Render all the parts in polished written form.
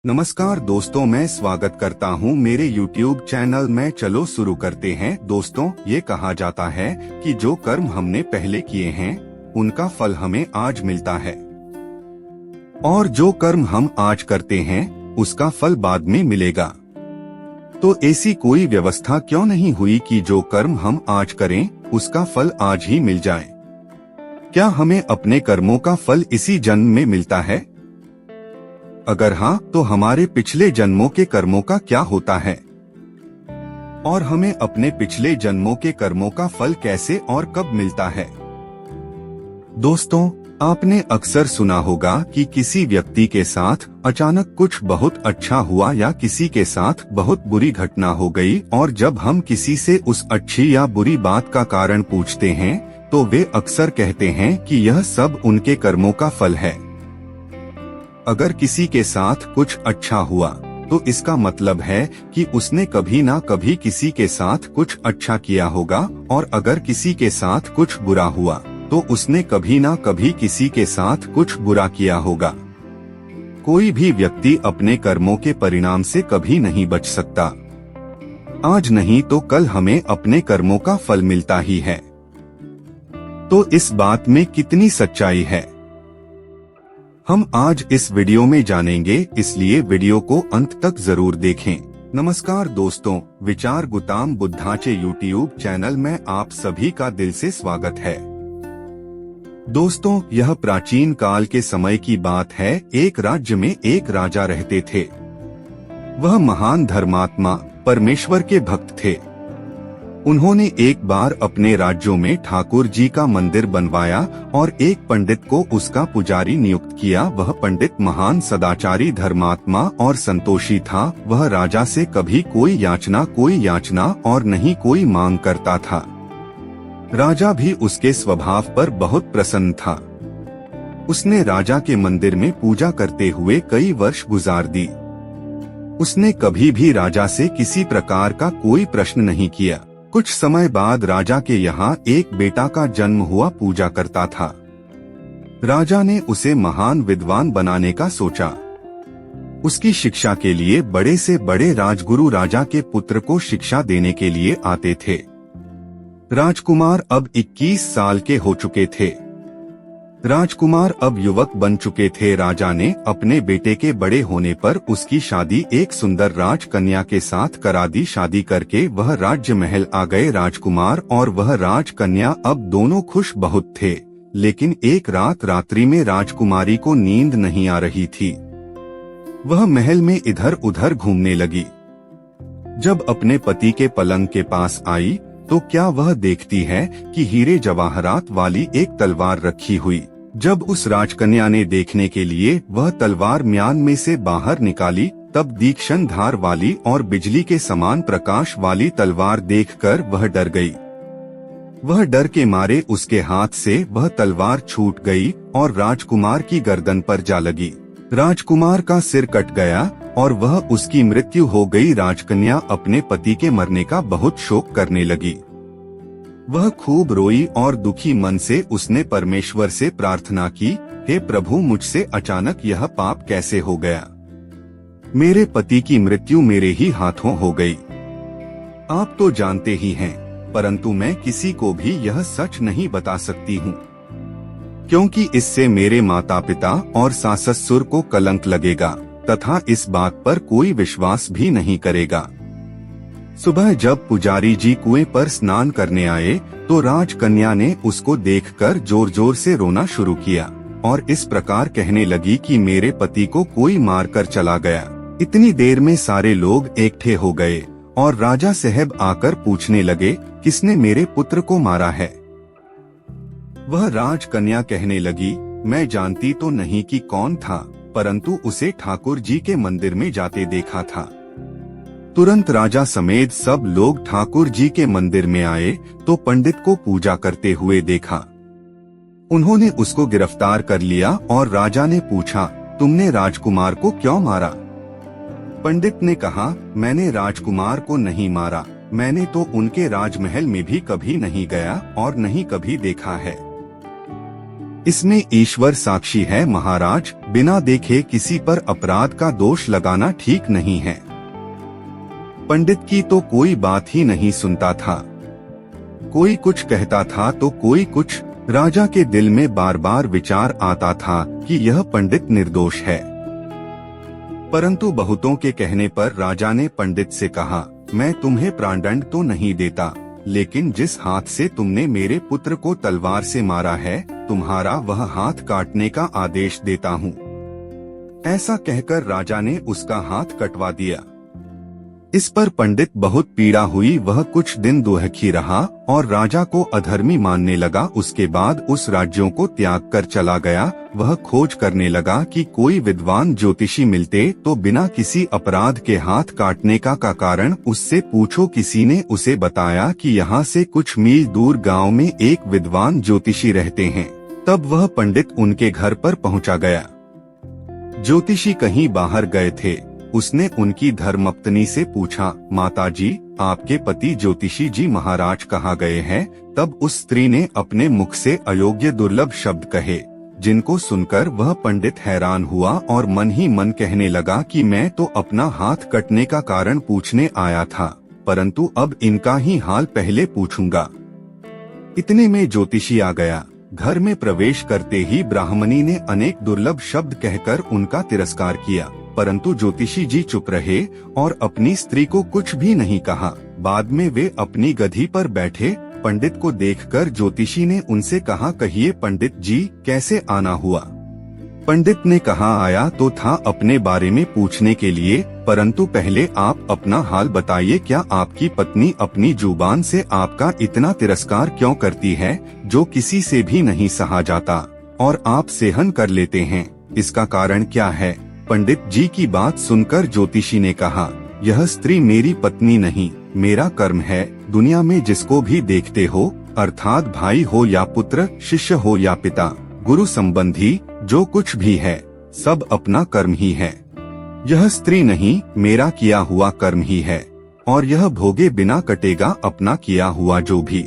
नमस्कार दोस्तों, मैं स्वागत करता हूं मेरे YouTube चैनल में। चलो शुरू करते हैं। दोस्तों, ये कहा जाता है कि जो कर्म हमने पहले किए हैं उनका फल हमें आज मिलता है, और जो कर्म हम आज करते हैं उसका फल बाद में मिलेगा। तो ऐसी कोई व्यवस्था क्यों नहीं हुई कि जो कर्म हम आज करें उसका फल आज ही मिल जाए? क्या हमें अपने कर्मों का फल इसी जन्म में मिलता है? अगर हाँ, तो हमारे पिछले जन्मों के कर्मों का क्या होता है, और हमें अपने पिछले जन्मों के कर्मों का फल कैसे और कब मिलता है? दोस्तों, आपने अक्सर सुना होगा कि किसी व्यक्ति के साथ अचानक कुछ बहुत अच्छा हुआ या किसी के साथ बहुत बुरी घटना हो गई, और जब हम किसी से उस अच्छी या बुरी बात का कारण पूछते हैं तो वे अक्सर कहते हैं कि यह सब उनके कर्मों का फल है। अगर किसी के साथ कुछ अच्छा हुआ तो इसका मतलब है कि उसने कभी ना कभी किसी के साथ कुछ अच्छा किया होगा, और अगर किसी के साथ कुछ बुरा हुआ तो उसने कभी ना कभी किसी के साथ कुछ बुरा किया होगा। कोई भी व्यक्ति अपने कर्मों के परिणाम से कभी नहीं बच सकता। आज नहीं तो कल हमें अपने कर्मों का फल मिलता ही है। तो इस बात में कितनी सच्चाई है, हम आज इस वीडियो में जानेंगे, इसलिए वीडियो को अंत तक जरूर देखें। नमस्कार दोस्तों, विचार गुताम बुद्धाचे YouTube चैनल में आप सभी का दिल से स्वागत है। दोस्तों, यह प्राचीन काल के समय की बात है। एक राज्य में एक राजा रहते थे। वह महान धर्मात्मा परमेश्वर के भक्त थे। उन्होंने एक बार अपने राज्यों में ठाकुर जी का मंदिर बनवाया और एक पंडित को उसका पुजारी नियुक्त किया। वह पंडित महान सदाचारी धर्मात्मा और संतोषी था। वह राजा से कभी कोई याचना और नहीं कोई मांग करता था। राजा भी उसके स्वभाव पर बहुत प्रसन्न था। उसने राजा के मंदिर में पूजा करते हुए कई वर्ष गुजार दी। उसने कभी भी राजा से किसी प्रकार का कोई प्रश्न नहीं किया। कुछ समय बाद राजा के यहाँ एक बेटा का जन्म हुआ। पूजा करता था। राजा ने उसे महान विद्वान बनाने का सोचा। उसकी शिक्षा के लिए बड़े से बड़े राजगुरु राजा के पुत्र को शिक्षा देने के लिए आते थे। राजकुमार अब 21 साल के हो चुके थे। राजकुमार अब युवक बन चुके थे। राजा ने अपने बेटे के बड़े होने पर उसकी शादी एक सुंदर राजकन्या के साथ करा दी। शादी करके वह राज्य महल आ गए। राजकुमार और वह राजकन्या अब दोनों खुश बहुत थे, लेकिन एक रात्रि में राजकुमारी को नींद नहीं आ रही थी। वह महल में इधर उधर घूमने लगी। जब अपने पति के पलंग के पास आई तो क्या वह देखती है कि हीरे जवाहरात वाली एक तलवार रखी हुई। जब उस राजकन्या ने देखने के लिए वह तलवार म्यान में से बाहर निकाली, तब तीक्ष्ण धार वाली और बिजली के समान प्रकाश वाली तलवार देखकर वह डर गई। वह डर के मारे उसके हाथ से वह तलवार छूट गई और राजकुमार की गर्दन पर जा लगी। राजकुमार का सिर कट गया और वह उसकी मृत्यु हो गई। राजकन्या अपने पति के मरने का बहुत शोक करने लगी। वह खूब रोई और दुखी मन से उसने परमेश्वर से प्रार्थना की, हे प्रभु, मुझसे अचानक यह पाप कैसे हो गया? मेरे पति की मृत्यु मेरे ही हाथों हो गई। आप तो जानते ही हैं, परंतु मैं किसी को भी यह सच नहीं बता सकती हूँ, क्योंकि इससे मेरे माता पिता और सास ससुर को कलंक लगेगा तथा इस बात पर कोई विश्वास भी नहीं करेगा। सुबह जब पुजारी जी कुएं पर स्नान करने आए तो राजकन्या ने उसको देखकर जोर जोर से रोना शुरू किया और इस प्रकार कहने लगी कि मेरे पति को कोई मार कर चला गया। इतनी देर में सारे लोग इकट्ठे हो गए और राजा साहब आकर पूछने लगे, किसने मेरे पुत्र को मारा है? वह राजकन्या कहने लगी, मैं जानती तो नहीं कि कौन था, परंतु उसे ठाकुर जी के मंदिर में जाते देखा था। तुरंत राजा समेत सब लोग ठाकुर जी के मंदिर में आए तो पंडित को पूजा करते हुए देखा। उन्होंने उसको गिरफ्तार कर लिया और राजा ने पूछा, तुमने राजकुमार को क्यों मारा? पंडित ने कहा, मैंने राजकुमार को नहीं मारा, मैंने तो उनके राजमहल में भी कभी नहीं गया और नहीं कभी देखा है। इसमें ईश्वर साक्षी है महाराज, बिना देखे किसी पर अपराध का दोष लगाना ठीक नहीं है। पंडित की तो कोई बात ही नहीं सुनता था। कोई कुछ कहता था तो कोई कुछ। राजा के दिल में बार बार विचार आता था कि यह पंडित निर्दोष है। परंतु बहुतों के कहने पर राजा ने पंडित से कहा, मैं तुम्हें प्राणदंड तो नहीं देता, लेकिन जिस हाथ से तुमने मेरे पुत्र को तलवार से मारा है, तुम्हारा वह हाथ काटने का आदेश देता हूँ। ऐसा कहकर राजा ने उसका हाथ कटवा दिया। इस पर पंडित बहुत पीड़ा हुई। वह कुछ दिन दुखी रहा और राजा को अधर्मी मानने लगा। उसके बाद उस राज्यों को त्याग कर चला गया। वह खोज करने लगा कि कोई विद्वान ज्योतिषी मिलते तो बिना किसी अपराध के हाथ काटने का कारण उससे पूछो। किसी ने उसे बताया कि यहाँ से कुछ मील दूर गांव में एक विद्वान ज्योतिषी रहते हैं। तब वह पंडित उनके घर पर पहुँचा गया। ज्योतिषी कहीं बाहर गए थे। उसने उनकी धर्मपत्नी से पूछा, माताजी, आपके पति ज्योतिषी जी महाराज कहाँ गए हैं? तब उस स्त्री ने अपने मुख से अयोग्य दुर्लभ शब्द कहे, जिनको सुनकर वह पंडित हैरान हुआ और मन ही मन कहने लगा कि मैं तो अपना हाथ कटने का कारण पूछने आया था, परंतु अब इनका ही हाल पहले पूछूंगा। इतने में ज्योतिषी आ गया। घर में प्रवेश करते ही ब्राह्मणी ने अनेक दुर्लभ शब्द कहकर उनका तिरस्कार किया, परंतु ज्योतिषी जी चुप रहे और अपनी स्त्री को कुछ भी नहीं कहा। बाद में वे अपनी गधी पर बैठे। पंडित को देखकर ज्योतिषी ने उनसे कहा, कहिए पंडित जी, कैसे आना हुआ? पंडित ने कहा, आया तो था अपने बारे में पूछने के लिए, परंतु पहले आप अपना हाल बताइए। क्या आपकी पत्नी अपनी जुबान से आपका इतना तिरस्कार क्यों करती है, जो किसी से भी नहीं सहा जाता और आप सहन कर लेते हैं? इसका कारण क्या है? पंडित जी की बात सुनकर ज्योतिषी ने कहा, यह स्त्री मेरी पत्नी नहीं, मेरा कर्म है। दुनिया में जिसको भी देखते हो, अर्थात भाई हो या पुत्र, शिष्य हो या पिता, गुरु संबंधी, जो कुछ भी है, सब अपना कर्म ही है। यह स्त्री नहीं, मेरा किया हुआ कर्म ही है, और यह भोगे बिना कटेगा अपना किया हुआ जो भी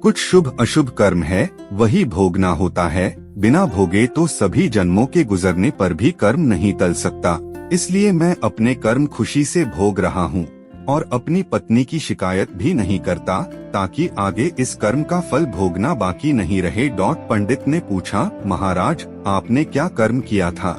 कुछ शुभ अशुभ कर्म है, वही भोगना होता है। बिना भोगे तो सभी जन्मों के गुजरने पर भी कर्म नहीं टल सकता। इसलिए मैं अपने कर्म खुशी से भोग रहा हूँ और अपनी पत्नी की शिकायत भी नहीं करता, ताकि आगे इस कर्म का फल भोगना बाकी नहीं रहे। पंडित ने पूछा, महाराज, आपने क्या कर्म किया था?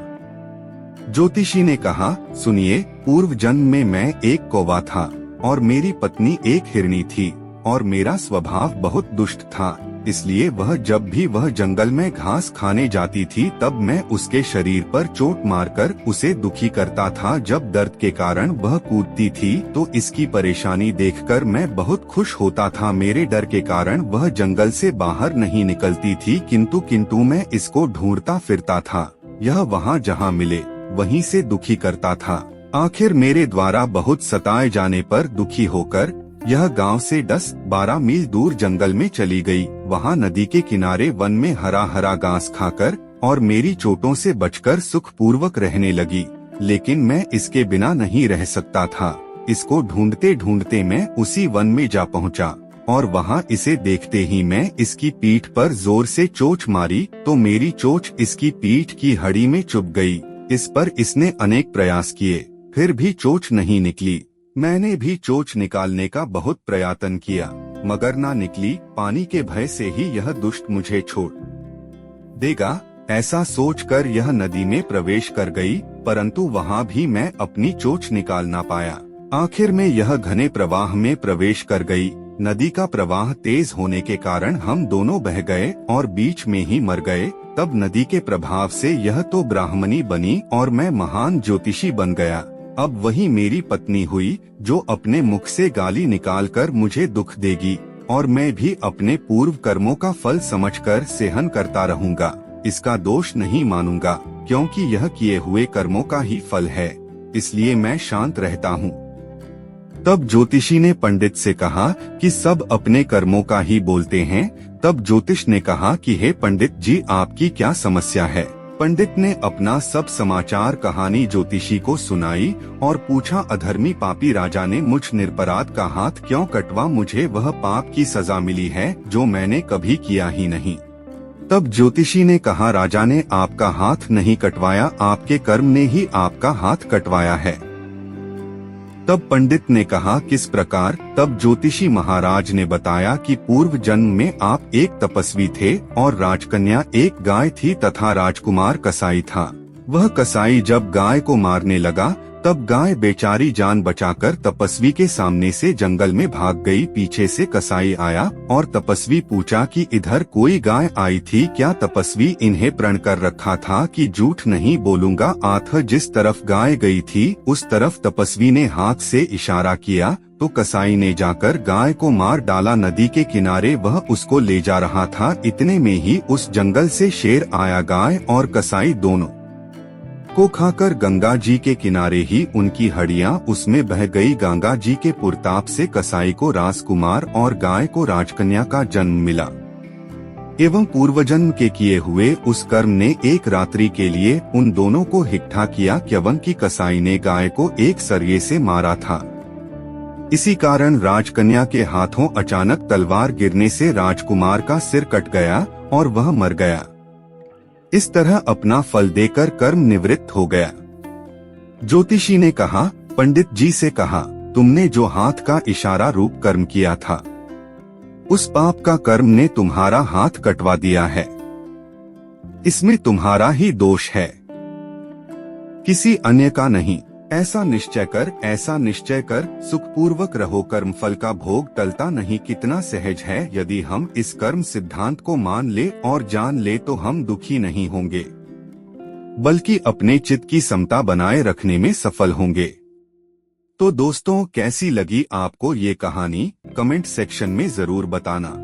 ज्योतिषी ने कहा, सुनिए, पूर्व जन्म में मैं एक कौवा था और मेरी पत्नी एक हिरनी थी, और मेरा स्वभाव बहुत दुष्ट था। इसलिए वह जब भी वह जंगल में घास खाने जाती थी, तब मैं उसके शरीर पर चोट मारकर उसे दुखी करता था। जब दर्द के कारण वह कूदती थी तो इसकी परेशानी देखकर मैं बहुत खुश होता था। मेरे डर के कारण वह जंगल से बाहर नहीं निकलती थी, किंतु मैं इसको ढूंढता फिरता था। यह वहाँ जहाँ मिले वहीं से दुखी करता था। आखिर मेरे द्वारा बहुत सताए जाने पर दुखी होकर यह गांव से 10-12 मील दूर जंगल में चली गई। वहां नदी के किनारे वन में हरा हरा घास खाकर और मेरी चोटों से बचकर सुखपूर्वक रहने लगी। लेकिन मैं इसके बिना नहीं रह सकता था। इसको ढूंढते ढूंढते मैं उसी वन में जा पहुंचा और वहां इसे देखते ही मैं इसकी पीठ पर जोर से चोंच मारी तो मेरी चोंच इसकी पीठ की हड्डी में चुभ गई। इस पर इसने अनेक प्रयास किए, फिर भी चोंच नहीं निकली। मैंने भी चोंच निकालने का बहुत प्रयत्न किया, मगर ना निकली। पानी के भय से ही यह दुष्ट मुझे छोड़ देगा, ऐसा सोचकर यह नदी में प्रवेश कर गई, परंतु वहाँ भी मैं अपनी चोंच निकाल ना पाया। आखिर में यह घने प्रवाह में प्रवेश कर गई। नदी का प्रवाह तेज होने के कारण हम दोनों बह गए और बीच में ही मर गए। तब नदी के प्रभाव से यह तो ब्राह्मणी बनी और मैं महान ज्योतिषी बन गया। अब वही मेरी पत्नी हुई, जो अपने मुख से गाली निकालकर मुझे दुख देगी, और मैं भी अपने पूर्व कर्मों का फल समझकर सहन करता रहूंगा। इसका दोष नहीं मानूंगा, क्योंकि यह किए हुए कर्मों का ही फल है। इसलिए मैं शांत रहता हूँ। तब ज्योतिषी ने पंडित से कहा कि सब अपने कर्मों का ही बोलते हैं। तब ज्योतिष ने कहा कि हे पंडित जी, आपकी क्या समस्या है? पंडित ने अपना सब समाचार कहानी ज्योतिषी को सुनाई और पूछा, अधर्मी पापी राजा ने मुझ निरपराध का हाथ क्यों कटवा? मुझे वह पाप की सजा मिली है जो मैंने कभी किया ही नहीं। तब ज्योतिषी ने कहा, राजा ने आपका हाथ नहीं कटवाया, आपके कर्म ने ही आपका हाथ कटवाया है। तब पंडित ने कहा, किस प्रकार? तब ज्योतिषी महाराज ने बताया कि पूर्व जन्म में आप एक तपस्वी थे और राजकन्या एक गाय थी तथा राजकुमार कसाई था। वह कसाई जब गाय को मारने लगा तब गाय बेचारी जान बचाकर तपस्वी के सामने से जंगल में भाग गई। पीछे से कसाई आया और तपस्वी पूछा कि इधर कोई गाय आई थी क्या? तपस्वी इन्हें प्रण कर रखा था कि झूठ नहीं बोलूंगा। आठ जिस तरफ गाय गई थी उस तरफ तपस्वी ने हाथ से इशारा किया तो कसाई ने जाकर गाय को मार डाला। नदी के किनारे वह उसको ले जा रहा था, इतने में ही उस जंगल से शेर आया। गाय और कसाई दोनों को खाकर गंगा जी के किनारे ही उनकी हड्डियां उसमें बह गई। गंगा जी के पुरताप से कसाई को राजकुमार और गाय को राजकन्या का जन्म मिला एवं पूर्वजन्म के किए हुए उस कर्म ने एक रात्रि के लिए उन दोनों को इकट्ठा किया। क्यों कि कसाई ने गाय को एक सरिये से मारा था, इसी कारण राजकन्या के हाथों अचानक तलवार गिरने से राजकुमार का सिर कट गया और वह मर गया। इस तरह अपना फल देकर कर्म निवृत्त हो गया। ज्योतिषी ने कहा, पंडित जी से कहा, तुमने जो हाथ का इशारा रूप कर्म किया था उस पाप का कर्म ने तुम्हारा हाथ कटवा दिया है, इसमें तुम्हारा ही दोष है, किसी अन्य का नहीं। ऐसा निश्चय कर सुखपूर्वक रहो। कर्म फल का भोग टलता नहीं, कितना सहज है। यदि हम इस कर्म सिद्धांत को मान ले और जान ले तो हम दुखी नहीं होंगे, बल्कि अपने चित्त की समता बनाए रखने में सफल होंगे। तो दोस्तों, कैसी लगी आपको ये कहानी? कमेंट सेक्शन में जरूर बताना।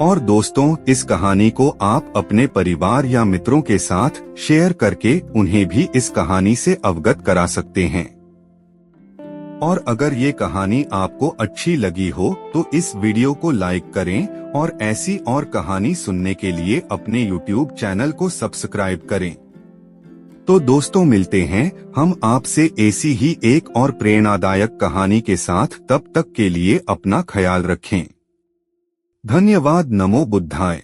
और दोस्तों, इस कहानी को आप अपने परिवार या मित्रों के साथ शेयर करके उन्हें भी इस कहानी से अवगत करा सकते हैं। और अगर ये कहानी आपको अच्छी लगी हो तो इस वीडियो को लाइक करें और ऐसी और कहानी सुनने के लिए अपने YouTube चैनल को सब्सक्राइब करें। तो दोस्तों, मिलते हैं हम आपसे ऐसी ही एक और प्रेरणादायक कहानी के साथ। तब तक के लिए अपना ख्याल रखें। धन्यवाद। नमो बुद्धाय।